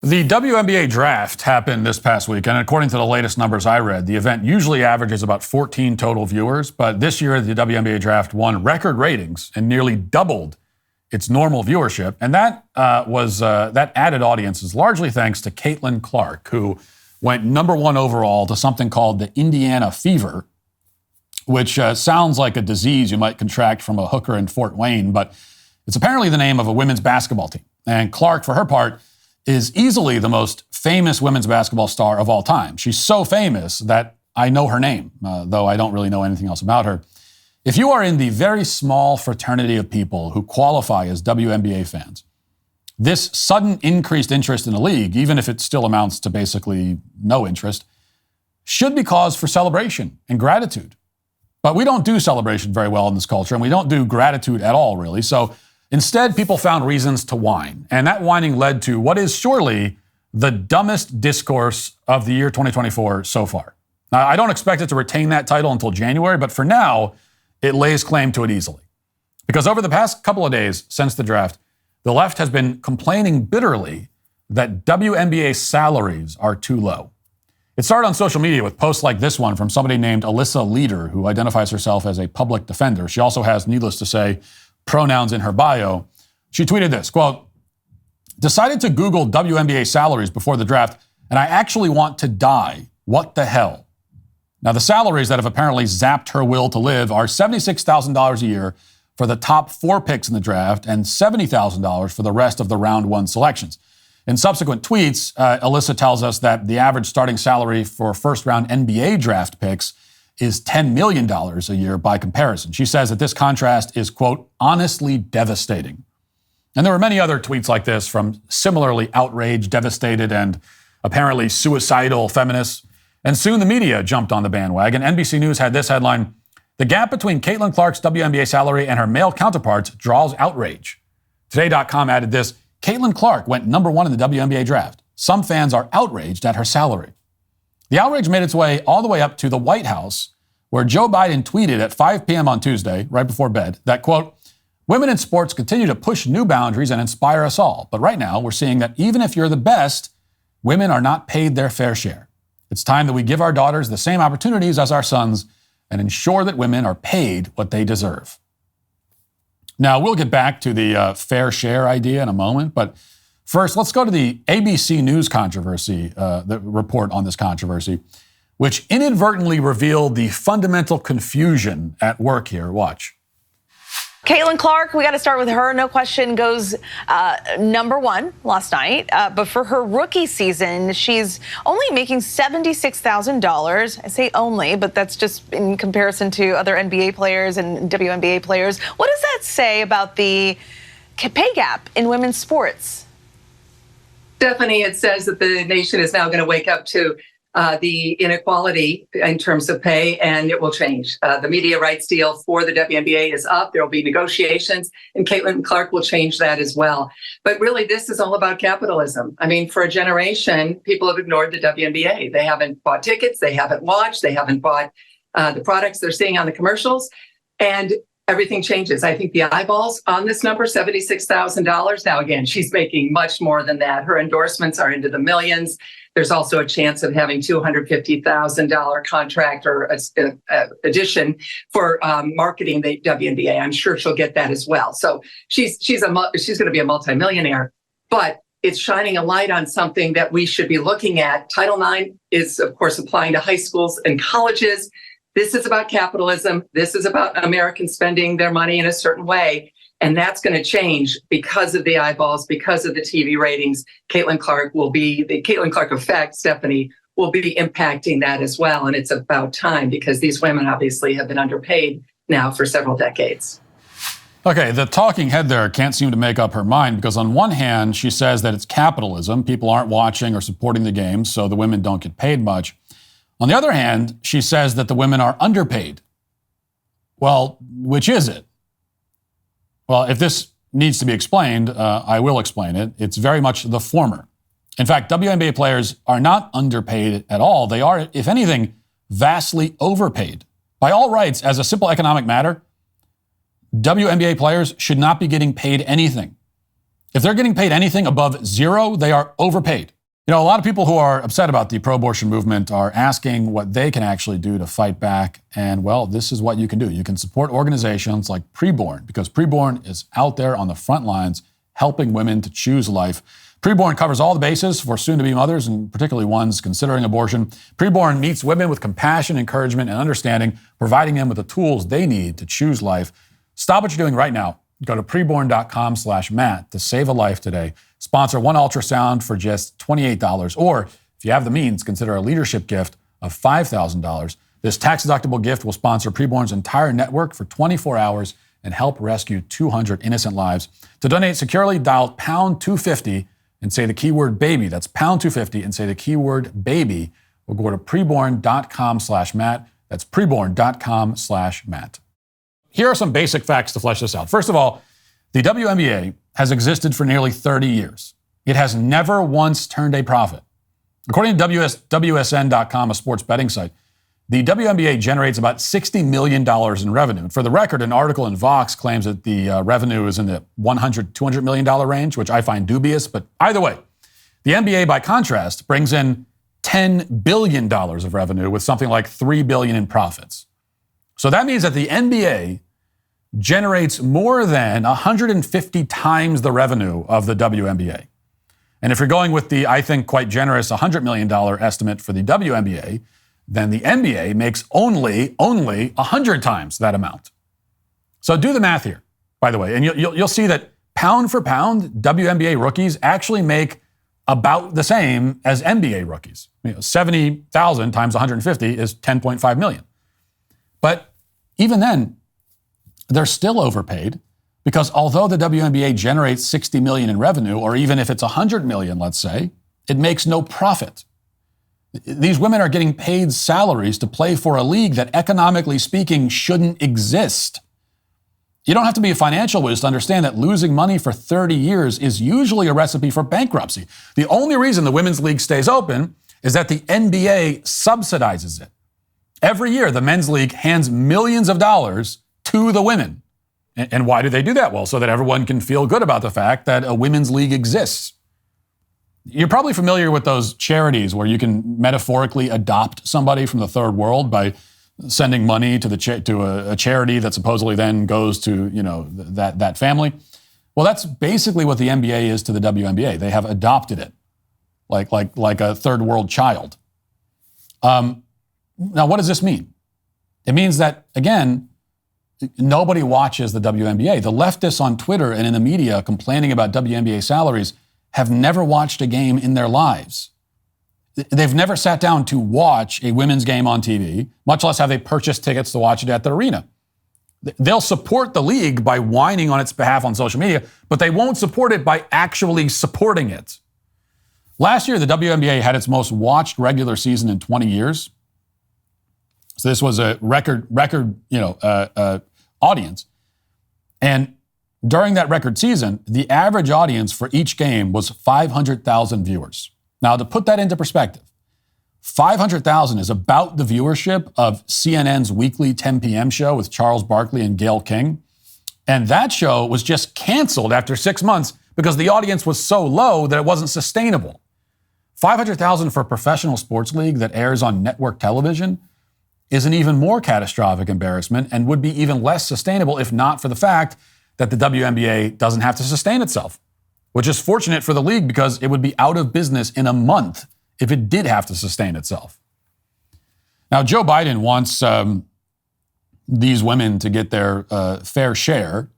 The WNBA draft happened this past week, and according to the latest numbers I read, the event usually averages about 14 total viewers, but this year the WNBA draft won record ratings and nearly doubled its normal viewership, and that added audience is largely thanks to Caitlin Clark, who went number one overall to something called the Indiana Fever, which sounds like a disease you might contract from a hooker in Fort Wayne, but it's apparently the name of a women's basketball team. And Clark, for her part, is easily the most famous women's basketball star of all time. She's so famous that I know her name, though I don't really know anything else about her. If you are in the very small fraternity of people who qualify as WNBA fans, this sudden increased interest in the league, even if it still amounts to basically no interest, should be cause for celebration and gratitude. But we don't do celebration very well in this culture, and we don't do gratitude at all, really. So instead, people found reasons to whine, and that whining led to what is surely the dumbest discourse of the year 2024 so far. Now, I don't expect it to retain that title until January, but for now, it lays claim to it easily. Because over the past couple of days since the draft, the left has been complaining bitterly that WNBA salaries are too low. It started on social media with posts like this one from somebody named Alyssa Leader, who identifies herself as a public defender. She also has, needless to say, pronouns in her bio. She tweeted this, quote, "Decided to Google WNBA salaries before the draft, and I actually want to die. What the hell?" Now, the salaries that have apparently zapped her will to live are $76,000 a year for the top 4 picks in the draft and $70,000 for the rest of the round 1 selections. In subsequent tweets, Alyssa tells us that the average starting salary for first-round NBA draft picks is $10 million a year by comparison. She says that this contrast is, quote, honestly devastating. And there were many other tweets like this from similarly outraged, devastated, and apparently suicidal feminists. And soon the media jumped on the bandwagon. NBC News had this headline: "The gap between Caitlin Clark's WNBA salary and her male counterparts draws outrage." Today.com added this: "Caitlin Clark went number 1 in the WNBA draft. Some fans are outraged at her salary." The outrage made its way all the way up to the White House, where Joe Biden tweeted at 5 p.m. on Tuesday, right before bed, that, quote, "Women in sports continue to push new boundaries and inspire us all. But right now, we're seeing that even if you're the best, women are not paid their fair share. It's time that we give our daughters the same opportunities as our sons and ensure that women are paid what they deserve." Now, we'll get back to the fair share idea in a moment, but first, let's go to the ABC News controversy, the report on this controversy, which inadvertently revealed the fundamental confusion at work here. Watch. Caitlin Clark, we got to start with her. No question, goes number 1 last night. But for her rookie season, she's only making $76,000. I say only, but that's just in comparison to other NBA players and WNBA players. What does that say about the pay gap in women's sports? Stephanie, it says that the nation is now going to wake up to the inequality in terms of pay, and it will change. The media rights deal for the WNBA is up. There will be negotiations, and Caitlin Clark will change that as well. But really, this is all about capitalism. I mean, for a generation, people have ignored the WNBA. They haven't bought tickets. They haven't watched. They haven't bought the products they're seeing on the commercials. And everything changes. I think the eyeballs on this number, $76,000. Now, again, she's making much more than that. Her endorsements are into the millions. There's also a chance of having $250,000 contract or addition for marketing the WNBA. I'm sure she'll get that as well. So she's going to be a multimillionaire. But it's shining a light on something that we should be looking at. Title IX is, of course, applying to high schools and colleges. This is about capitalism. This is about Americans spending their money in a certain way. And that's going to change because of the eyeballs, because of the TV ratings. Caitlin Clark the Caitlin Clark effect, Stephanie, will be impacting that as well. And it's about time, because these women obviously have been underpaid now for several decades. Okay, the talking head there can't seem to make up her mind, because on one hand, she says that it's capitalism. People aren't watching or supporting the games, so the women don't get paid much. On the other hand, she says that the women are underpaid. Well, which is it? Well, if this needs to be explained, I will explain it. It's very much the former. In fact, WNBA players are not underpaid at all. They are, if anything, vastly overpaid. By all rights, as a simple economic matter, WNBA players should not be getting paid anything. If they're getting paid anything above zero, they are overpaid. You know, a lot of people who are upset about the pro-abortion movement are asking what they can actually do to fight back. And, well, this is what you can do. You can support organizations like Preborn, because Preborn is out there on the front lines helping women to choose life. Preborn covers all the bases for soon-to-be mothers, and particularly ones considering abortion. Preborn meets women with compassion, encouragement, and understanding, providing them with the tools they need to choose life. Stop what you're doing right now. Go to preborn.com/Matt to save a life today. Sponsor one ultrasound for just $28. Or if you have the means, consider a leadership gift of $5,000. This tax-deductible gift will sponsor Preborn's entire network for 24 hours and help rescue 200 innocent lives. To donate securely, dial pound 250 and say the keyword baby. That's pound 250 and say the keyword baby. Or go to preborn.com/Matt. That's preborn.com/Matt. Here are some basic facts to flesh this out. First of all, the WNBA has existed for nearly 30 years. It has never once turned a profit. According to WSN.com, a sports betting site, the WNBA generates about $60 million in revenue. And for the record, an article in Vox claims that the revenue is in the $100, $200 million range, which I find dubious. But either way, the NBA, by contrast, brings in $10 billion of revenue with something like $3 billion in profits. So that means that the NBA generates more than 150 times the revenue of the WNBA. And if you're going with the, I think, quite generous $100 million estimate for the WNBA, then the NBA makes only 100 times that amount. So do the math here, by the way, and you'll see that pound for pound, WNBA rookies actually make about the same as NBA rookies. 70,000 times 150 is 10.5 million. But even then, they're still overpaid, because although the WNBA generates $60 million in revenue, or even if it's $100 million, let's say, it makes no profit. These women are getting paid salaries to play for a league that, economically speaking, shouldn't exist. You don't have to be a financial whiz to understand that losing money for 30 years is usually a recipe for bankruptcy. The only reason the women's league stays open is that the NBA subsidizes it. Every year, the men's league hands millions of dollars to the women. And why do they do that? Well, so that everyone can feel good about the fact that a women's league exists. You're probably familiar with those charities where you can metaphorically adopt somebody from the third world by sending money to a charity that supposedly then goes to, that family. Well, that's basically what the NBA is to the WNBA. They have adopted it like a third world child. Now, what does this mean? It means that, again, nobody watches the WNBA. The leftists on Twitter and in the media complaining about WNBA salaries have never watched a game in their lives. They've never sat down to watch a women's game on TV, much less have they purchased tickets to watch it at the arena. They'll support the league by whining on its behalf on social media, but they won't support it by actually supporting it. Last year, the WNBA had its most watched regular season in 20 years. So this was a record audience. And during that record season, the average audience for each game was 500,000 viewers. Now, to put that into perspective, 500,000 is about the viewership of CNN's weekly 10 p.m. show with Charles Barkley and Gayle King. And that show was just canceled after 6 months because the audience was so low that it wasn't sustainable. 500,000 for a professional sports league that airs on network television is an even more catastrophic embarrassment and would be even less sustainable if not for the fact that the WNBA doesn't have to sustain itself, which is fortunate for the league because it would be out of business in a month if it did have to sustain itself. Now, Joe Biden wants these women to get their fair share.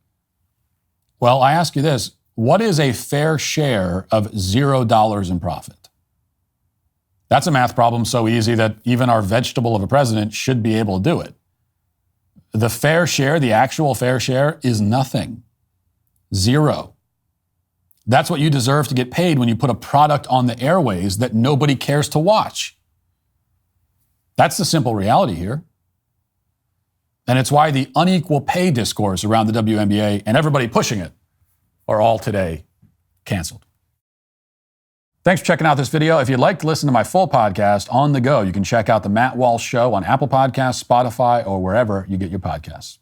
Well, I ask you this, what is a fair share of $0 in profit? That's a math problem so easy that even our vegetable of a president should be able to do it. The fair share, the actual fair share, is nothing. Zero. That's what you deserve to get paid when you put a product on the airways that nobody cares to watch. That's the simple reality here. And it's why the unequal pay discourse around the WNBA and everybody pushing it are all today canceled. Thanks for checking out this video. If you'd like to listen to my full podcast on the go, you can check out The Matt Walsh Show on Apple Podcasts, Spotify, or wherever you get your podcasts.